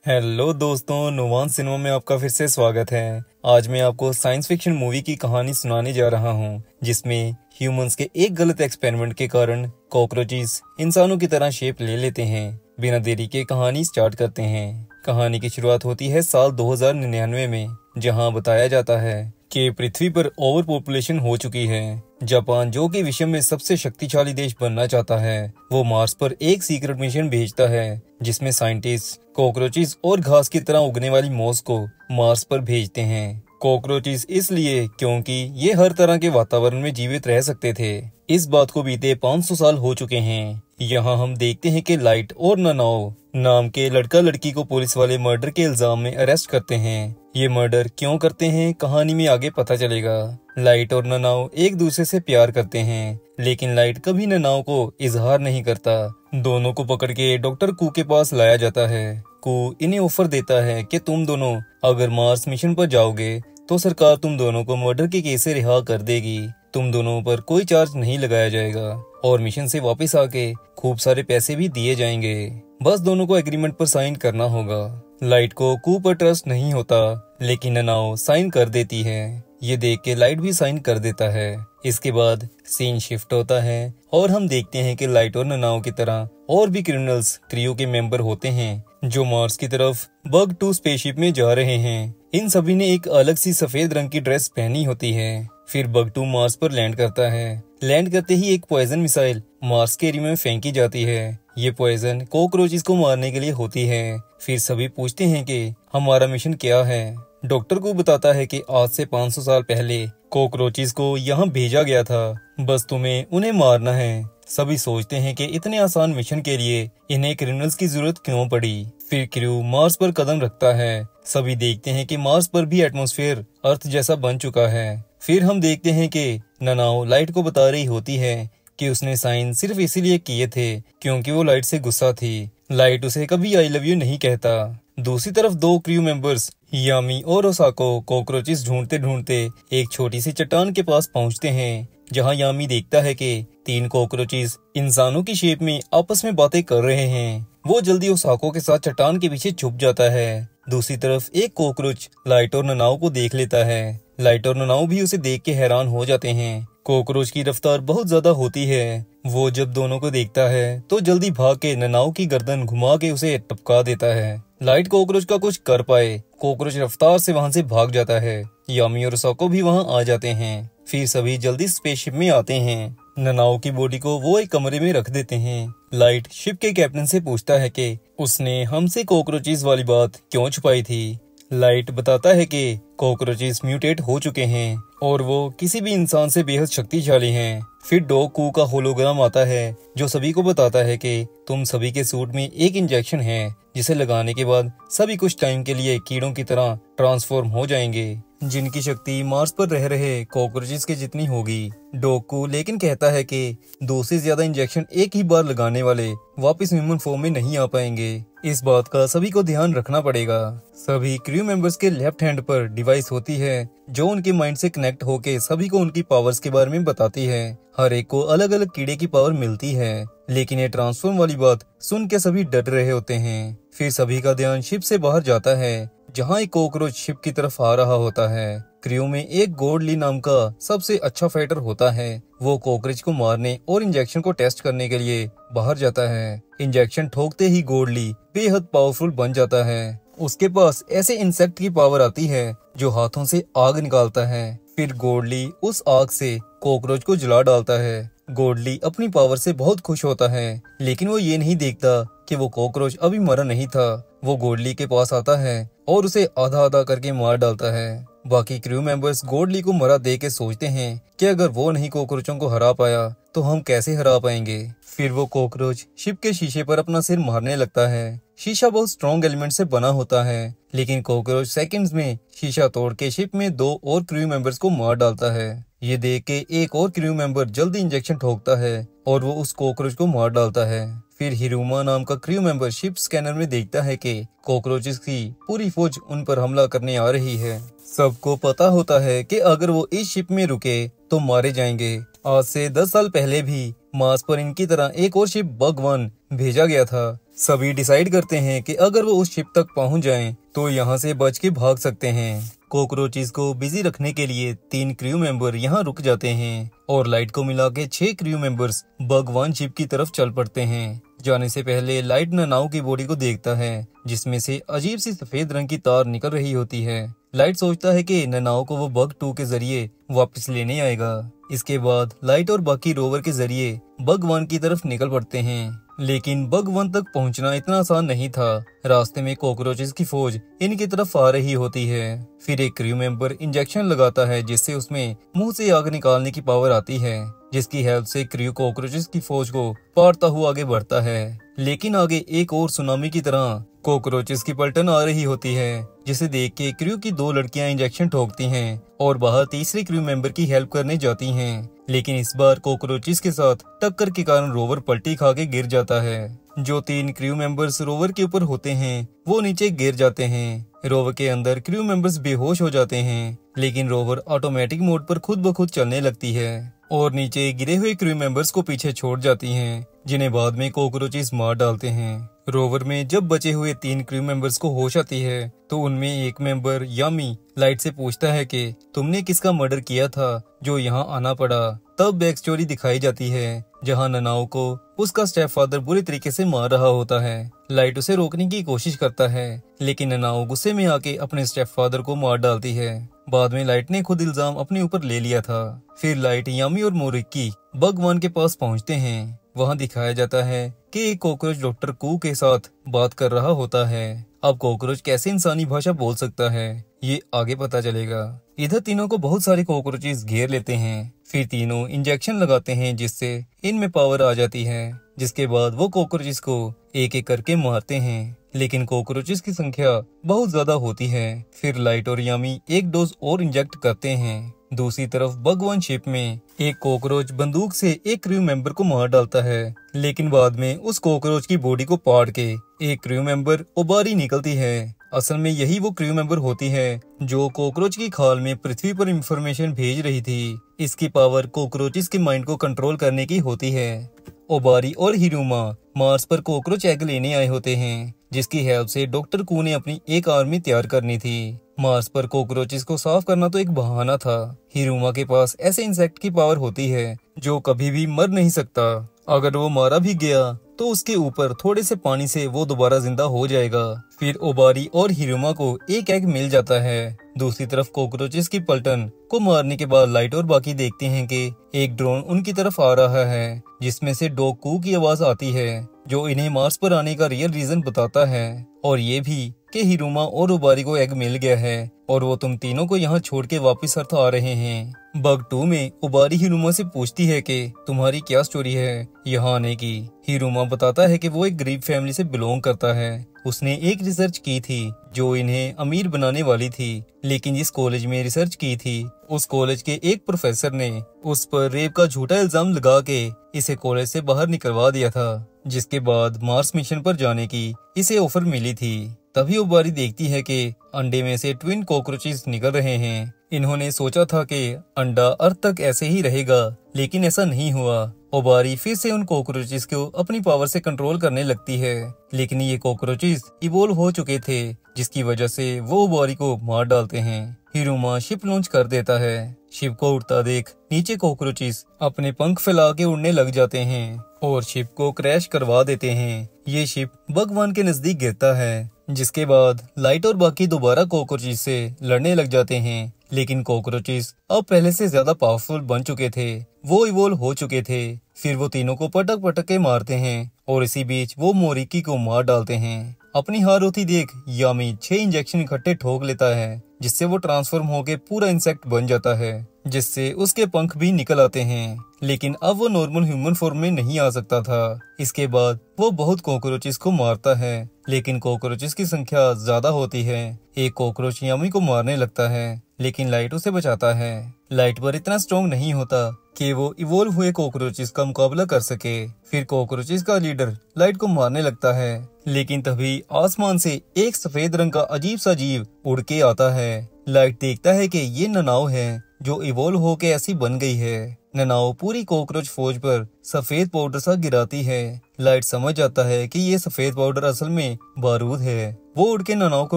Hello दोस्तों, Nuwan cinema में आपका फिर से स्वागत है। आज मैं आपको साइंस फिक्शन मूवी की कहानी सुनाने जा रहा हूँ, जिसमें ह्यूमंस के एक गलत एक्सपेरिमेंट के कारण कॉकरोचेस इंसानों की तरह शेप ले लेते हैं। बिना देरी के कहानी स्टार्ट करते हैं। कहानी की शुरुआत होती है साल 2099 में, जहाँ बताया जाता है कि पृथ्वी पर ओवर पॉपुलेशन हो चुकी है। जापान, जो कि विश्व में सबसे शक्तिशाली देश बनना चाहता है, वो मार्स पर एक सीक्रेट मिशन भेजता है, जिसमें साइंटिस्ट कॉकरोचेस और घास की तरह उगने वाली मॉस को मार्स पर भेजते हैं। कॉकरोचेस इसलिए क्योंकि ये हर तरह के वातावरण में जीवित रह सकते थे। इस बात को बीते 500 साल हो चुके हैं। यहाँ हम देखते हैं कि लाइट और ननाओ नाम के लड़का लड़की को पुलिस वाले मर्डर के इल्जाम में अरेस्ट करते हैं। ये मर्डर क्यों करते हैं, कहानी में आगे पता चलेगा। लाइट और ननाओ एक दूसरे से प्यार करते हैं, लेकिन लाइट कभी ननाओ को इजहार नहीं करता। दोनों को पकड़ के डॉक्टर कू के पास लाया जाता है। कू इन्हें ऑफर देता है कि तुम दोनों अगर मार्स मिशन पर जाओगे तो सरकार तुम दोनों को मर्डर के केस से रिहा कर देगी। तुम दोनों पर कोई चार्ज नहीं लगाया जाएगा और मिशन से वापस आके खूब सारे पैसे भी दिए जाएंगे। बस दोनों को एग्रीमेंट पर साइन करना होगा। लाइट को कू पर ट्रस्ट नहीं होता, लेकिन ननाओ साइन कर देती है। ये देख के लाइट भी साइन कर देता है। इसके बाद सीन शिफ्ट होता है और हम देखते हैं कि लाइट और ननाओ की तरह और भी क्रिमिनल्स क्रियो के मेंबर होते हैं, जो मार्स की तरफ बग 2 स्पेसशिप में जा रहे हैं। इन सभी ने एक अलग सी सफेद रंग की ड्रेस पहनी होती है। फिर बग 2 मार्स पर लैंड करता है। लैंड करते ही एक पॉइजन मिसाइल मार्स के एरिया में फेंकी जाती है। ये पॉइजन कॉकरोचेस को मारने के लिए होती है। फिर सभी पूछते हैं कि हमारा मिशन क्या है। डॉक्टर को बताता है कि आज से 500 साल पहले कॉकरोचेस को यहाँ भेजा गया था, बस तुम्हें उन्हें मारना है। सभी सोचते हैं कि इतने आसान मिशन के लिए इन्हें क्रिमिनल्स की जरूरत क्यों पड़ी। फिर क्रू मार्स पर कदम रखता है। सभी देखते हैं कि मार्स पर भी एटमॉस्फेयर अर्थ जैसा बन चुका है। फिर हम देखते हैं कि ननाओ लाइट को बता रही होती है कि उसने साइन सिर्फ इसीलिए किए थे क्योंकि वो लाइट से गुस्सा थी। लाइट उसे कभी आई लव यू नहीं कहता। दूसरी तरफ 2 क्रू मेंबर्स यामी और ओसाको कॉकरोचेस ढूंढते ढूंढते एक छोटी सी चट्टान के पास पहुंचते हैं, जहां यामी देखता है कि 3 कॉकरोचेस इंसानों की शेप में आपस में बातें कर रहे हैं। वो जल्दी ओसाको के साथ चट्टान के पीछे छुप जाता है। दूसरी तरफ एक कॉकरोच लाइट और ननाओ को देख लेता है। लाइट और ननाओ भी उसे देख के हैरान हो जाते हैं। कॉकरोच की रफ्तार बहुत ज्यादा होती है। वो जब दोनों को देखता है तो जल्दी भाग के ननाओ की गर्दन घुमा के उसे टपका देता है। लाइट कॉकरोच का कुछ कर पाए, कॉकरोच रफ्तार से वहां से भाग जाता है। यामी और ओसाको भी वहां आ जाते हैं। फिर सभी जल्दी स्पेसशिप में आते हैं। ननाओ की बॉडी को वो एक कमरे में रख देते हैं। लाइट शिप के कैप्टन से पूछता है कि उसने हमसे कॉकरोचेस वाली बात क्यों छुपाई थी। लाइट बताता है कि कॉकरोचेस म्यूटेट हो चुके हैं और वो किसी भी इंसान से बेहद शक्तिशाली हैं। फिर डॉग कू का होलोग्राम आता है, जो सभी को बताता है कि तुम सभी के सूट में एक इंजेक्शन है, जिसे लगाने के बाद सभी कुछ टाइम के लिए कीड़ों की तरह ट्रांसफॉर्म हो जाएंगे, जिनकी शक्ति मार्स पर रह रहे कॉकरोचेस के जितनी होगी। डॉग कू लेकिन कहता है कि 2 से ज्यादा इंजेक्शन एक ही बार लगाने वाले वापस ह्यूमन फॉर्म में नहीं आ पाएंगे। इस बात का सभी को ध्यान रखना पड़ेगा। सभी क्रू मेंबर्स के लेफ्ट हैंड पर डिवाइस होती है, जो उनके माइंड से कनेक्ट होके सभी को उनकी पावर्स के बारे में बताती है। हर एक को अलग अलग कीड़े की पावर मिलती है, लेकिन ये ट्रांसफॉर्म वाली बात सुन के सभी डर रहे होते हैं। फिर सभी का ध्यान शिप से बाहर जाता है, जहाँ एक कॉकरोच शिप की तरफ आ रहा होता है। क्रू में एक गॉडली नाम का सबसे अच्छा फाइटर होता है। वो कॉकरोच को मारने और इंजेक्शन को टेस्ट करने के लिए बाहर जाता है। इंजेक्शन ठोकते ही गॉडली बेहद पावरफुल बन जाता है। उसके पास ऐसे इंसेक्ट की पावर आती है जो हाथों से आग निकालता है। फिर गॉडली उस आग से कॉकरोच को जला डालता है। गॉडली अपनी पावर से बहुत खुश होता है, लेकिन वो ये नहीं देखता कि वो कॉकरोच अभी मरा नहीं था। वो गॉडली के पास आता है और उसे आधा आधा करके मार डालता है। बाकी क्रू मेंबर्स गॉडली को मरा देख के सोचते हैं कि अगर वो नहीं कॉकरोचों को हरा पाया तो हम कैसे हरा पाएंगे। फिर वो कॉकरोच शिप के शीशे पर अपना सिर मारने लगता है। शीशा बहुत स्ट्रॉन्ग एलिमेंट से बना होता है, लेकिन कॉकरोच सेकंड्स में शीशा तोड़ के शिप में 2 और क्रू मेंबर्स को मार डालता है। ये देख के एक और क्रू मेंबर जल्दी इंजेक्शन ठोकता है और वो उस कॉकरोच को मार डालता है। फिर हिरुमा नाम का क्रू मेंबर शिप स्कैनर में देखता है कि कॉकरोचेस की पूरी फौज उन पर हमला करने आ रही है। सबको पता होता है कि अगर वो इस शिप में रुके तो मारे जाएंगे। आज से 10 साल पहले भी मार्स पर इनकी तरह एक और शिप बग 1 भेजा गया था, सभी डिसाइड करते हैं कि अगर वो उस शिप तक पहुंच जाएं तो यहाँ से बच के भाग सकते हैं। कॉकरोचेस को बिजी रखने के लिए 3 क्रू मेंबर यहाँ रुक जाते हैं और लाइट को मिला के 6 क्रू मेंबर्स बग 1 शिप की तरफ चल पड़ते हैं। जाने से पहले लाइट ननाओ की बॉडी को देखता है जिसमें से अजीब सी सफेद रंग की तार निकल रही होती है। लाइट सोचता है कि ननाओ को वो बग 2 के जरिए वापस लेने आएगा। इसके बाद लाइट और बाकी रोवर के जरिए बग 1 की तरफ निकल पड़ते हैं, लेकिन बग 1 तक पहुंचना इतना आसान नहीं था। रास्ते में कॉकरोचेस की फौज इनकी तरफ आ रही होती है। फिर एक क्रू मेंबर इंजेक्शन लगाता है जिससे उसमें मुंह से आग निकालने की पावर आती है, जिसकी हेल्प से क्रू कॉकरोचेस की फौज को पारता हुआ आगे बढ़ता है। लेकिन आगे एक और सुनामी की तरह कॉकरोचेस की पलटन आ रही होती है, जिसे देख के क्रू की 2 लड़कियां इंजेक्शन ठोकती हैं और बाहर तीसरे क्रू मेंबर की हेल्प करने जाती हैं। लेकिन इस बार कॉकरोचेस के साथ टक्कर के कारण रोवर पलटी खा के गिर जाता है। जो 3 क्रू मेंबर्स रोवर के ऊपर होते हैं वो नीचे गिर जाते हैं। रोवर के अंदर क्रू मेंबर्स बेहोश हो जाते हैं, लेकिन रोवर ऑटोमेटिक मोड पर खुद ब खुद चलने लगती है और नीचे गिरे हुए क्रू मेंबर्स को पीछे छोड़ जाती हैं, जिन्हें बाद में कॉकरोचेस मार डालते हैं। रोवर में जब बचे हुए 3 क्रू मेंबर्स को होश आती है तो उनमें एक मेंबर यामी लाइट से पूछता है कि तुमने किसका मर्डर किया था जो यहाँ आना पड़ा। तब बैक स्टोरी दिखाई जाती है जहाँ ननाओ को उसका स्टेपफादर बुरी तरीके से मार रहा होता है। लाइट उसे रोकने की कोशिश करता है, लेकिन ननाओ गुस्से में आके अपने स्टेपफादर को मार डालती है। बाद में लाइट ने खुद इल्जाम अपने ऊपर ले लिया था। फिर लाइट यामी और मोरिकी बग 1 के पास पहुँचते हैं। वहाँ दिखाया जाता है कि एक कॉकरोच डॉक्टर कू के साथ बात कर रहा होता है। अब कॉकरोच कैसे इंसानी भाषा बोल सकता है ये आगे पता चलेगा। इधर तीनों को बहुत सारे कॉकरोचेस घेर लेते हैं। फिर तीनों इंजेक्शन लगाते हैं जिससे इनमें पावर आ जाती है। जिसके बाद वो कॉकरोचेस को एक एक करके मारते हैं, लेकिन कॉकरोचेस की संख्या बहुत ज्यादा होती है। फिर लाइट और यामी एक डोज और इंजेक्ट करते हैं। दूसरी तरफ बग 1 शिप में एक कॉकरोच बंदूक से एक क्रू मेंबर को मार डालता है, लेकिन बाद में उस कॉकरोच की बॉडी को फाड़ के एक क्रू मेंबर उबारी निकलती है। असल में यही वो क्रू मेंबर होती है जो कॉकरोच की खाल में पृथ्वी पर इंफॉर्मेशन भेज रही थी। इसकी पावर कॉकरोचेस के माइंड को कंट्रोल करने की होती है। ओबारी और हिरुमा मार्स पर कॉकरोच एग लेने आए होते हैं, जिसकी हेल्प से डॉक्टर कू ने अपनी एक आर्मी तैयार करनी थी। मार्स पर कॉकरोचेस को साफ करना तो एक बहाना था। हिरुमा के पास ऐसे इंसेक्ट की पावर होती है जो कभी भी मर नहीं सकता। अगर वो मारा भी गया तो उसके ऊपर थोड़े से पानी से वो दोबारा जिंदा हो जाएगा। फिर ओबारी और हिरुमा को एक एग मिल जाता है। दूसरी तरफ कॉकरोचेस की पलटन को मारने के बाद लाइट और बाकी देखते हैं कि एक ड्रोन उनकी तरफ आ रहा है, जिसमें से डॉग कू की आवाज आती है, जो इन्हें मार्स पर आने का रियल रीजन बताता है, और ये भी कि हिरुमा और ओबारी को एग मिल गया है और वो तुम तीनों को यहाँ छोड़ के वापिस अर्थ आ रहे हैं। बग 2 में ओबारी हिरुमा से पूछती है कि तुम्हारी क्या स्टोरी है यहाँ आने की। हिरुमा बताता है कि वो एक गरीब फैमिली से बिलोंग करता है। उसने एक रिसर्च की थी जो इन्हें अमीर बनाने वाली थी, लेकिन जिस कॉलेज में रिसर्च की थी उस कॉलेज के एक प्रोफेसर ने उस पर रेप का झूठा इल्जाम लगा के इसे कॉलेज से बाहर निकलवा दिया था, जिसके बाद मार्स मिशन पर जाने की इसे ऑफर मिली थी। तभी ओबारी देखती है कि अंडे में से ट्विन कॉकरोचेस निकल रहे हैं। इन्होंने सोचा था कि अंडा अर्थ तक ऐसे ही रहेगा, लेकिन ऐसा नहीं हुआ। ओबारी फिर से उन कॉकरोचेस को अपनी पावर से कंट्रोल करने लगती है, लेकिन ये कॉकरोचेस इवोल्व हो चुके थे, जिसकी वजह से वो ओबारी को मार डालते हैं। हिरुमा शिप लॉन्च कर देता है। शिप को उड़ता देख नीचे कॉकरोचेस अपने पंख फैला के उड़ने लग जाते हैं और शिप को क्रैश करवा देते हैं। ये शिप बग 1 के नजदीक गिरता है, जिसके बाद लाइट और बाकी दोबारा कॉकरोचेस से लड़ने लग जाते हैं, लेकिन कॉकरोचेस अब पहले से ज्यादा पावरफुल बन चुके थे। वो इवोल्व हो चुके थे। फिर वो तीनों को पटक पटक के मारते हैं और इसी बीच वो मोरिकी को मार डालते हैं। अपनी हार होती देख यामी 6 इंजेक्शन इकट्ठे ठोक लेता है, जिससे वो ट्रांसफॉर्म होके पूरा इंसेक्ट बन जाता है, जिससे उसके पंख भी निकल आते हैं। लेकिन अब वो नॉर्मल ह्यूमन फॉर्म में नहीं आ सकता था। इसके बाद वो बहुत कॉकरोचेस को मारता है, लेकिन कॉकरोचेस की संख्या ज्यादा होती है। एक कॉकरोच यामी को मारने लगता है, लेकिन लाइट उसे बचाता है। लाइट पर इतना स्ट्रॉन्ग नहीं होता कि वो इवोल्व हुए कॉकरोचेस का मुकाबला कर सके। फिर कॉकरोचेस का लीडर लाइट को मारने लगता है, लेकिन तभी आसमान से एक सफेद रंग का अजीब सा जीव उड़ के आता है। लाइट देखता है कि ये ननाओ है जो इवोल्व होके ऐसी बन गई है। ननाओ पूरी कॉकरोच फौज पर सफेद पाउडर सा गिराती है। लाइट समझ जाता है कि ये सफेद पाउडर असल में बारूद है। वो उड़ के ननाओ को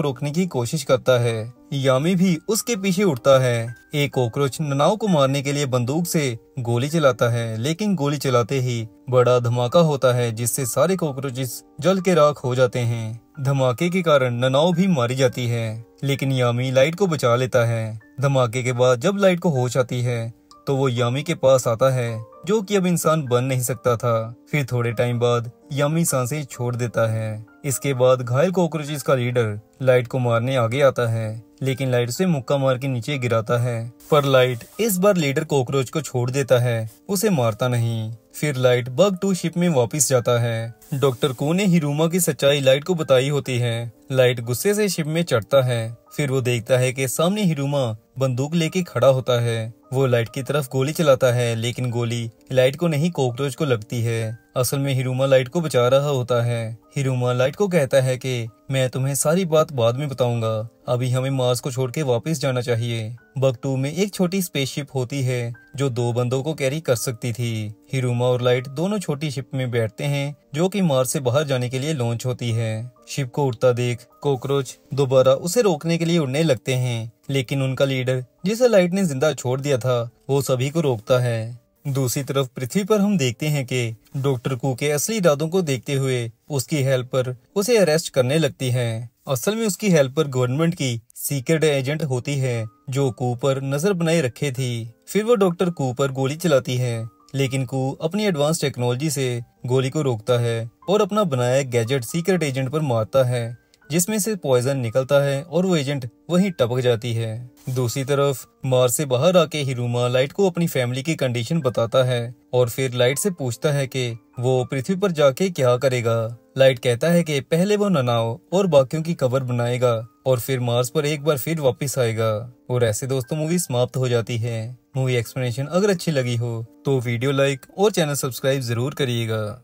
रोकने की कोशिश करता है। यामी भी उसके पीछे उड़ता है। एक कॉकरोच ननाओ को मारने के लिए बंदूक से गोली चलाता है, लेकिन गोली चलाते ही बड़ा धमाका होता है जिससे सारे कॉकरोचेस जल के राख हो जाते हैं। धमाके के कारण ननाओ भी मारी जाती है, लेकिन यामी लाइट को बचा लेता है। धमाके के बाद जब लाइट को होश आती है तो वो यामी के पास आता है, जो कि अब इंसान बन नहीं सकता था। फिर थोड़े टाइम बाद यामी सांसें छोड़ देता है। इसके बाद घायल कॉकरोचेस का लीडर लाइट को मारने आगे आता है, लेकिन लाइट उसे मुक्का मार के नीचे गिराता है। पर लाइट इस बार लीडर कॉकरोच को छोड़ देता है, उसे मारता नहीं। फिर लाइट बग 2 शिप में वापस जाता है। डॉक्टर को ने हिरुमा की सच्चाई लाइट को बताई होती है। लाइट गुस्से से शिप में चढ़ता है। फिर वो देखता है कि सामने हिरुमा बंदूक लेके खड़ा होता है। वो लाइट की तरफ गोली चलाता है, लेकिन गोली लाइट को नहीं कॉकरोच को लगती है। असल में हिरुमा लाइट को बचा रहा होता है। हिरुमा लाइट को कहता है कि मैं तुम्हें सारी बात बाद में बताऊंगा, अभी हमें मार्स को छोड़ के वापस जाना चाहिए। बग 2 में एक छोटी स्पेसशिप होती है जो 2 बंदों को कैरी कर सकती थी। हिरुमा और लाइट दोनों छोटी शिप में बैठते हैं, जो कि मार्स से बाहर जाने के लिए लॉन्च होती है। शिप को उड़ता देख कॉकरोच दोबारा उसे रोकने के लिए उड़ने लगते हैं, लेकिन उनका लीडर, जिसे लाइट ने जिंदा छोड़ दिया था, वो सभी को रोकता है। दूसरी तरफ पृथ्वी पर हम देखते हैं कि डॉक्टर कू के असली इरादों को देखते हुए उसकी हेल्पर उसे अरेस्ट करने लगती है। असल में उसकी हेल्पर गवर्नमेंट की सीक्रेट एजेंट होती है, जो कू पर नजर बनाए रखे थी। फिर वो डॉक्टर कू पर गोली चलाती है, लेकिन कू अपनी एडवांस टेक्नोलॉजी से गोली को रोकता है और अपना बनाया गैजेट सीक्रेट एजेंट पर मारता है, जिसमें से पॉइजन निकलता है और वो एजेंट वहीं टपक जाती है। दूसरी तरफ मार्स से बाहर आके हिरुमा लाइट को अपनी फैमिली की कंडीशन बताता है और फिर लाइट से पूछता है कि वो पृथ्वी पर जाके क्या करेगा। लाइट कहता है कि पहले वो ननाओ और बाकियों की कबर बनाएगा और फिर मार्स पर एक बार फिर वापस आएगा। और ऐसे दोस्तों मूवी समाप्त हो जाती है। मूवी एक्सप्लेनेशन अगर अच्छी लगी हो तो वीडियो लाइक और चैनल सब्सक्राइब जरूर करिएगा।